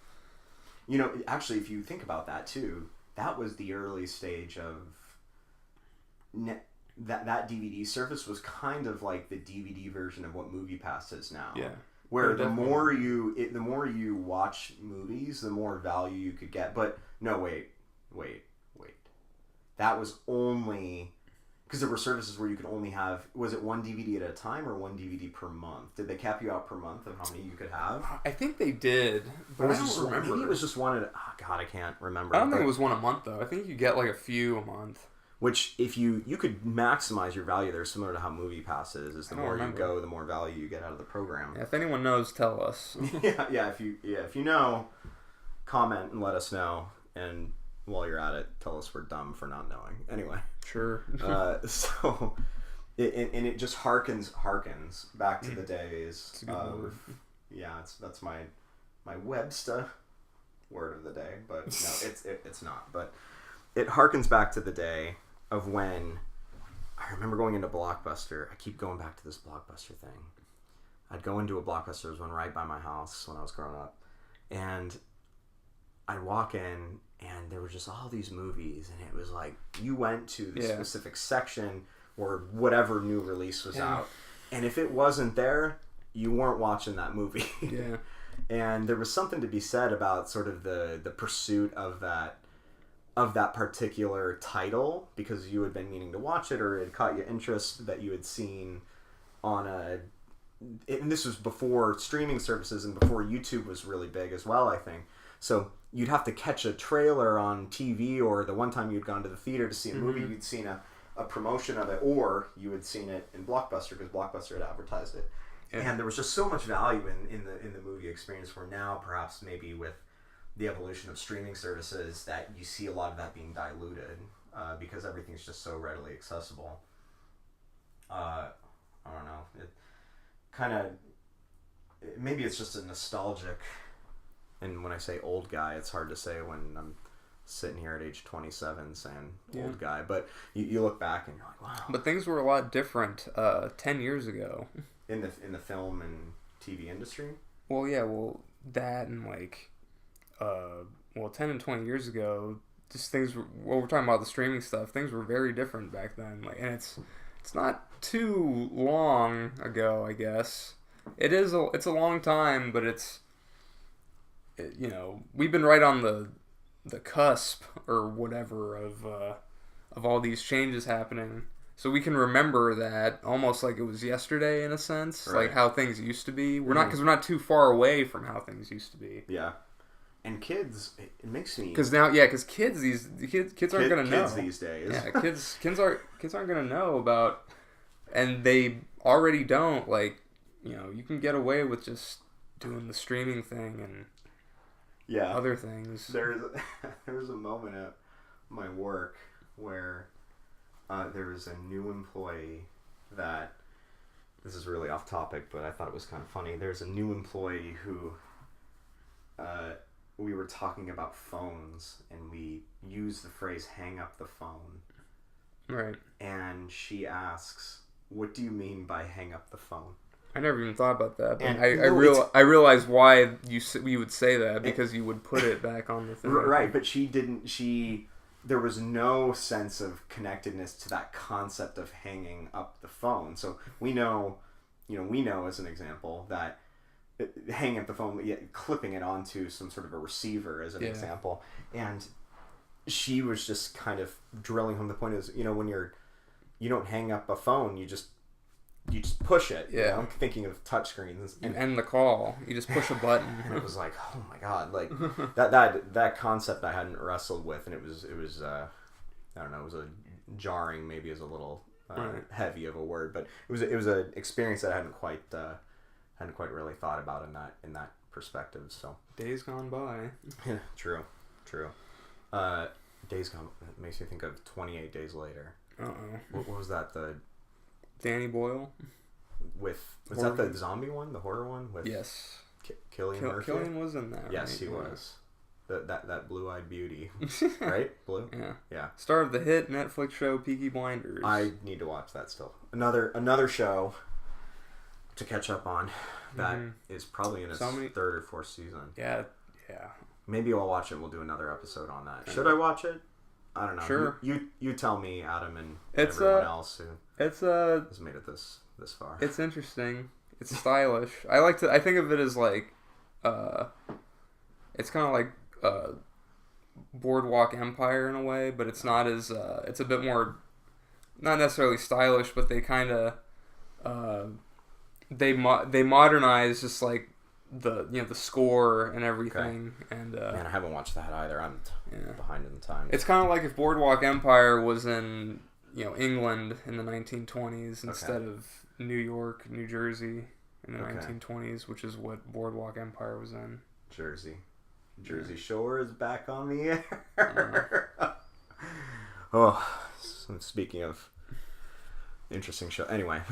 Actually, if you think about that too, that was the early stage of that DVD service was kind of like the DVD version of what MoviePass is now. Yeah. Where the more you watch movies, the more value you could get. But no, wait. That was only. Because there were services where you could only have, was it one DVD at a time or one DVD per month? Did they cap you out per month of how many you could have? I think they did, but I don't remember. Maybe it was just one God, I can't remember. I don't think it was one a month, though. I think you get like a few a month. Which, if you could maximize your value there, similar to how MoviePass is the more you go, the more value you get out of the program. Yeah, if anyone knows, tell us. If you know, comment and let us know, and while you're at it, tell us we're dumb for not knowing. Anyway. Sure. So, it just harkens back to the days of, that's my Webster word of the day, but no, it's not. But it harkens back to the day of when I remember going into Blockbuster. I keep going back to this Blockbuster thing. I'd go into a Blockbuster. There was one right by my house when I was growing up, and I'd walk in, and there were just all these movies, and it was like you went to the specific section or whatever new release was out, and if it wasn't there, you weren't watching that movie. Yeah. And there was something to be said about sort of the pursuit of that particular title, because you had been meaning to watch it, or it caught your interest that you had seen on and this was before streaming services and before YouTube was really big as well, I think. So you'd have to catch a trailer on TV, or the one time you'd gone to the theater to see a movie, you'd seen a promotion of it, or you had seen it in Blockbuster because Blockbuster had advertised it. Yeah. And there was just so much value in the movie experience, where now perhaps maybe with the evolution of streaming services that you see a lot of that being diluted because everything's just so readily accessible. I don't know. It kind of, maybe it's just a nostalgic, and when I say old guy, it's hard to say when I'm sitting here at age 27 saying old guy, but you look back and you're like, wow. But things were a lot different 10 years ago. In the film and TV industry? Well, yeah, that and 10 and 20 years ago, just things were, we're talking about the streaming stuff, things were very different back then. And it's not too long ago, I guess. It's a long time, but we've been right on the cusp or whatever of all these changes happening. So we can remember that almost like it was yesterday in a sense, right. Like how things used to be. We're not too far away from how things used to be. Yeah, and kids, it makes me because kids aren't gonna know these days. Yeah, kids aren't gonna know about, and they already don't. You can get away with just doing the streaming thing and other things. There was a moment at my work where. There was a new employee that, this is really off topic, but I thought it was kind of funny. There's a new employee who, we were talking about phones, and we used the phrase hang up the phone. Right. And she asks, what do you mean by hang up the phone? I never even thought about that. But I realized why you would say that, because you would put it back on the thing. Right, but there was no sense of connectedness to that concept of hanging up the phone. So we know as an example that hanging up the phone, clipping it onto some sort of a receiver as an example. And she was just kind of drilling home the point is, when you don't hang up a phone, you just push it. Yeah. I'm thinking of touchscreens. And end the call. You just push a button. And it was like, oh my god, that concept I hadn't wrestled with, and it was I don't know, it was a jarring, maybe is a little heavy of a word, but it was an experience that I hadn't quite really thought about in that perspective. So days gone by. True. Days gone. It makes me think of 28 Days Later. What was that? The Danny Boyle? Was that the zombie one? The horror one? With yes. Cillian Murphy? Cillian was in that, yes, right? He was. That blue-eyed beauty. Right? Blue? Yeah. Star of the hit Netflix show Peaky Blinders. I need to watch that still. Another show to catch up on that is probably in its third or fourth season. Yeah. Maybe I'll watch it. We'll do another episode on that. Should I watch it? I don't know. Sure. You tell me, Adam, and everyone else who has made it this far. It's interesting. It's stylish. I think of it as it's kind of like Boardwalk Empire in a way, but it's not as it's a bit more, not necessarily stylish, but they kind of they modernize just like the score and everything. Okay. And man, I haven't watched that either. I'm behind in the time. It's kind of like if Boardwalk Empire was in England in the 1920s instead of New York, New Jersey in the 1920s, which is what Boardwalk Empire was in. Jersey Shore is back on the air. Oh, speaking of interesting show. Anyway,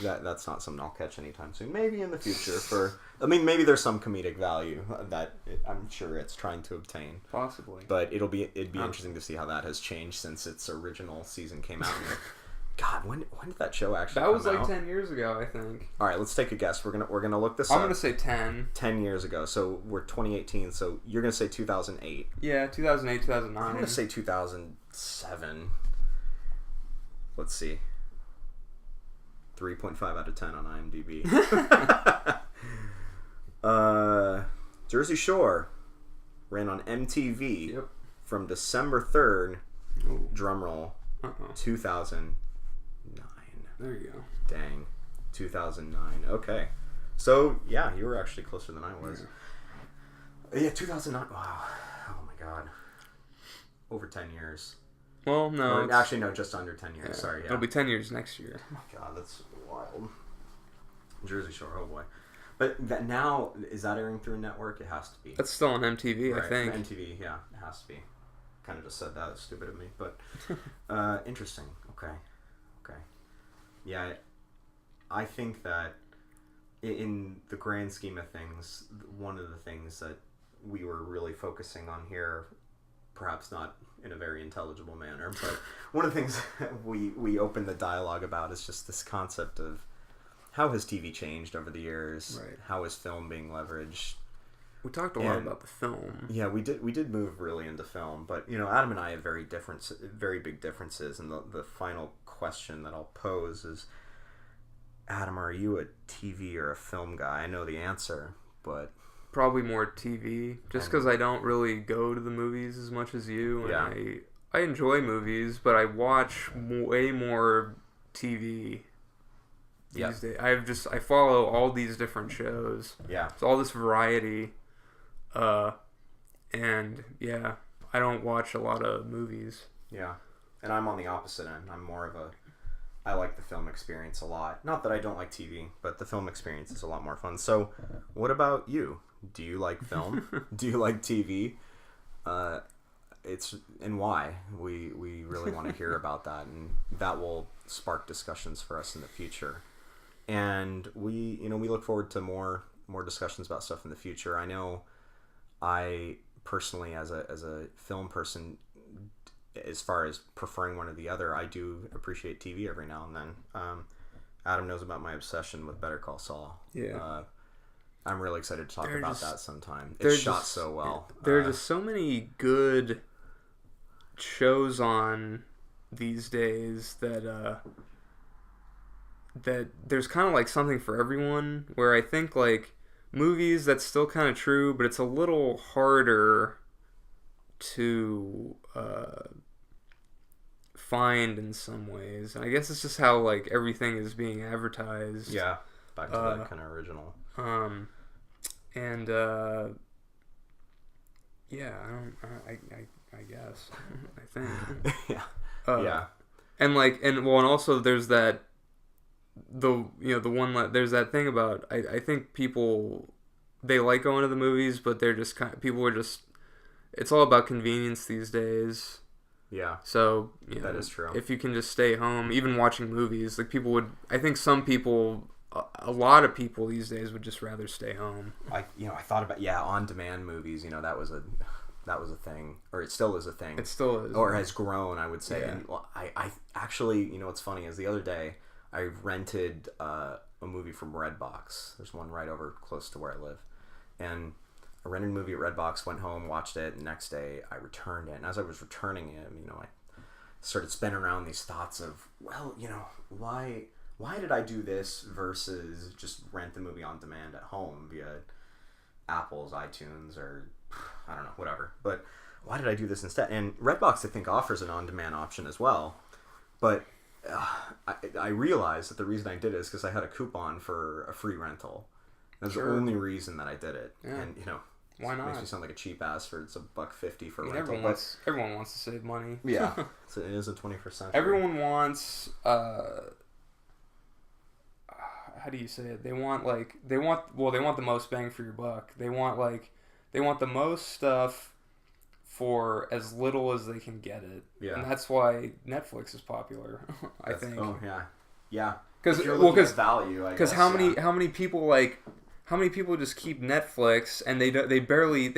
that's not something I'll catch anytime soon. Maybe in the future maybe there's some comedic value that I'm sure it's trying to obtain. Possibly. But it'd be interesting to see how that has changed since its original season came out God, when did that show actually That come was like out? 10 years ago, I think. All right, let's take a guess. We're gonna look this up. I'm gonna say 10. 10 years ago. So we're 2018. So you're gonna say 2008. Yeah, 2008, 2009. I'm gonna say 2007. Let's see. 3.5 out of 10 on IMDb. Jersey Shore ran on MTV from December 3rd. Ooh. Drumroll. 2009. There you go. Dang. 2009. Okay. So, yeah, you were actually closer than I was. Yeah, 2009. Wow. Oh, my God. Over 10 years. Well, no. Or, actually, no, just under 10 years. Sorry, yeah. It'll be 10 years next year. Oh, my God, that's wild. Jersey Shore, oh, boy. But that now, is that airing through a network? It has to be. That's still on MTV, right. I think. MTV, yeah, it has to be. Kind of just said that. It's stupid of me, but interesting. Okay. Yeah, I think that in the grand scheme of things, one of the things that we were really focusing on here, perhaps not in a very intelligible manner, but one of the things we opened the dialogue about is just this concept of how has TV changed over the years? Right. How is film being leveraged? We talked a lot about the film. Yeah, we did move really into film, but Adam and I have very big differences, and the final question that I'll pose is, Adam, are you a TV or a film guy? I know the answer, but probably more TV, just because I don't really go to the movies as much as you, and I enjoy movies, but I watch way more TV these days. I follow all these different shows. Yeah, it's all this variety. And yeah, I don't watch a lot of movies. Yeah, and I'm on the opposite end. I'm more of I like the film experience a lot. Not that I don't like TV, but the film experience is a lot more fun. So, what about you? Do you like film? Do you like TV? And why? We really want to hear about that, and that will spark discussions for us in the future. And we look forward to more discussions about stuff in the future. I know I personally, as a film person, as far as preferring one or the other, I do appreciate TV every now and then. Adam knows about my obsession with Better Call Saul. Yeah. I'm really excited to talk about that sometime. It's shot so well. There are just so many good shows on these days that there's kind of like something for everyone, where I think like movies, that's still kind of true, but it's a little harder to find in some ways. And I guess it's just how like everything is being advertised. Yeah, back to that kind of original. And yeah, I guess I think. Yeah. And also there's that there's that thing about I think people, they like going to the movies, but they're just it's all about convenience these days. Yeah. So that is true. If you can just stay home, even watching movies, like I think some people, a lot of people these days would just rather stay home. I thought about on-demand movies. That was a thing, or it still is a thing. It still is, or has grown, I would say. Yeah. And I actually, what's funny is the other day I rented a movie from Redbox. There's one right over close to where I live, and I rented a movie at Redbox, went home, watched it, and the next day I returned it. And as I was returning it, I started spinning around these thoughts of, well, why did I do this versus just rent the movie on demand at home via Apple's iTunes or I don't know, whatever. But why did I do this instead? And Redbox, I think, offers an on-demand option as well. But I realized that the reason I did it is because I had a coupon for a free rental. That's the only reason that I did it. Yeah. And why not? Makes me sound like a cheap ass for it's $1.50 for rental. Everyone wants to save money. Yeah, so it is a 21st century. Everyone wants. How do you say it? They want the most bang for your buck. They want the most stuff for as little as they can get it. Yeah. And that's why Netflix is popular. I think. Oh yeah. Because value. How many people just keep Netflix and they barely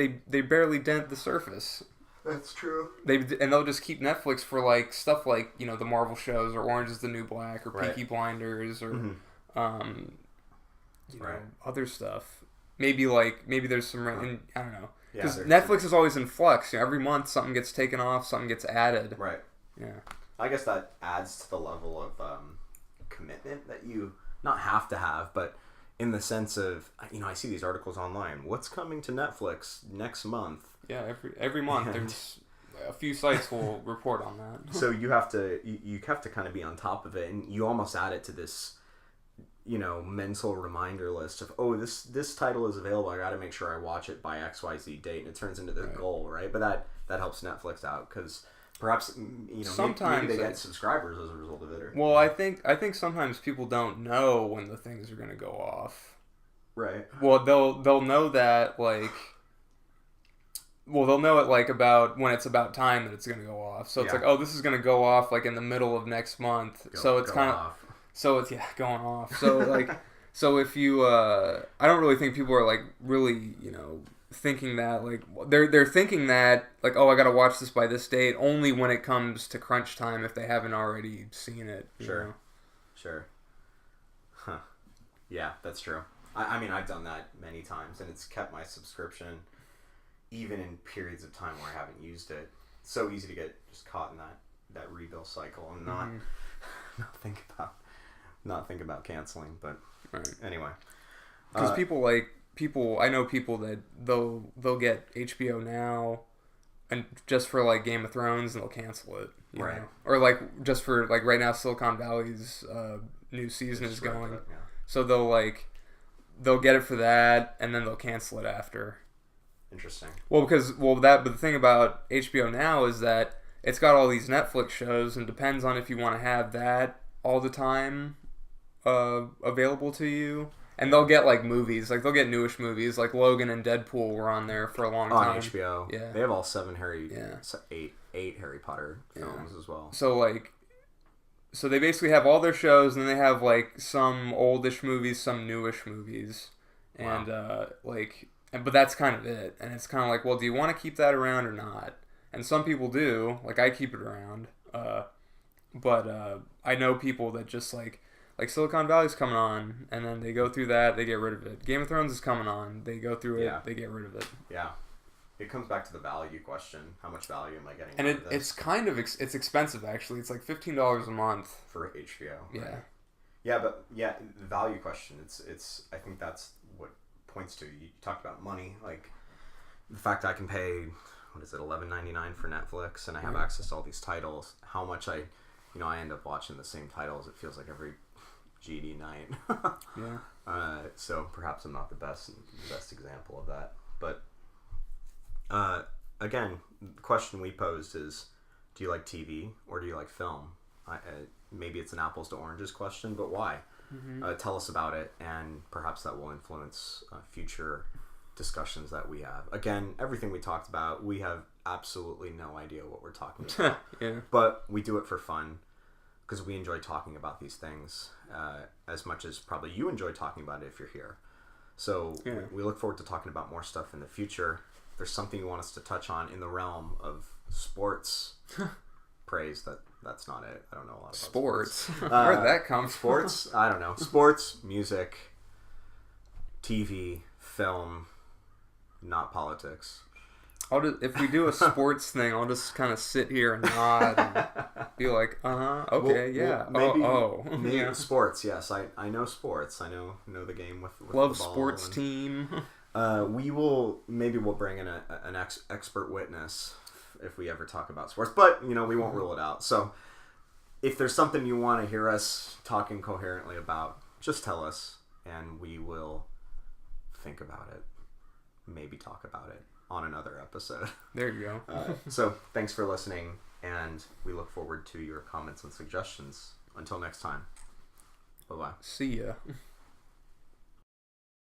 dent the surface. That's true. They'll just keep Netflix for like stuff like, you know, the Marvel shows or Orange is the New Black or Peaky Blinders or you know, other stuff. Maybe there's some, and I don't know, because Netflix is always in flux. You know, every month something gets taken off, something gets added. Right. Yeah. I guess that adds to the level of commitment that you not have to have, but in the sense of, you know, I see these articles online. What's coming to Netflix next month? Yeah, every month there's a few sites will report on that. So you have to kind of be on top of it, and you almost add it to this, you know, mental reminder list of, oh, this title is available. I got to make sure I watch it by XYZ date, and it turns into the goal, right? But that helps Netflix out because perhaps, you know, sometimes maybe they get subscribers as a result of it. Well, I think sometimes people don't know when the things are going to go off. Right. Well, they'll know that like. Well, they'll know it like about when it's about time that it's going to go off. So it's like, oh, this is going to go off like in the middle of next month. So it's kind of, so it's going off. So like, so if you, I don't really think people are like really, you know, thinking that like they're thinking that like, oh, I got to watch this by this date only when it comes to crunch time if they haven't already seen it. Sure. Huh. Yeah, that's true. I mean, I've done that many times, and it's kept my subscription. Even in periods of time where I haven't used it, it's so easy to get just caught in that rebill cycle and not think about canceling. But anyway, because I know people that they'll get HBO Now, and just for like Game of Thrones, and they'll cancel it, you know? Or like just for like right now Silicon Valley's new season is going, so they'll get it for that, and then they'll cancel it after. Interesting. But the thing about HBO Now is that it's got all these Netflix shows, and depends on if you want to have that all the time available to you. And they'll get like movies, like they'll get newish movies, like Logan and Deadpool were on there for a long time. On HBO. Yeah. They have all 8 Harry Potter films as well. So they basically have all their shows, and then they have like some oldish movies, some newish movies, and but that's kind of it. And it's kind of like, well, do you want to keep that around or not? And some people do. Like, I keep it around. But I know people that just, like Silicon Valley's coming on, and then they go through that, they get rid of it. Game of Thrones is coming on. They go through it, they get rid of it. Yeah. It comes back to the value question. How much value am I getting out of this? It's kind of, it's expensive, actually. It's like $15 a month. For HBO. Yeah. Right? Yeah, but, the value question, it's I think that's what points to. You talked about money, like the fact I can pay $11.99 for Netflix, and I have access to all these titles. How much I end up watching the same titles. It feels like every GD night. So perhaps I'm not the best example of that. But again, the question we posed is, do you like TV or do you like film? Maybe it's an apples to oranges question, but why? Tell us about it, and perhaps that will influence future discussions that we have. Again, everything we talked about, we have absolutely no idea what we're talking about. But we do it for fun because we enjoy talking about these things as much as probably you enjoy talking about it if you're here. So we look forward to talking about more stuff in the future. If there's something you want us to touch on in the realm of sports, praise that's not it. I don't know a lot about sports. Where did that come from? Sports? I don't know. Sports, music, TV, film, not politics. If we do a sports thing, I'll just kind of sit here and nod and be like, okay, maybe sports. Yes, I know sports. I know the game with love the ball sports team. We'll bring in an expert witness if we ever talk about sports, but we won't rule it out. So if there's something you want to hear us talking coherently about, just tell us, and we will think about it. Maybe talk about it on another episode. There you go. So thanks for listening, and we look forward to your comments and suggestions. Until next time. Bye-bye. See ya.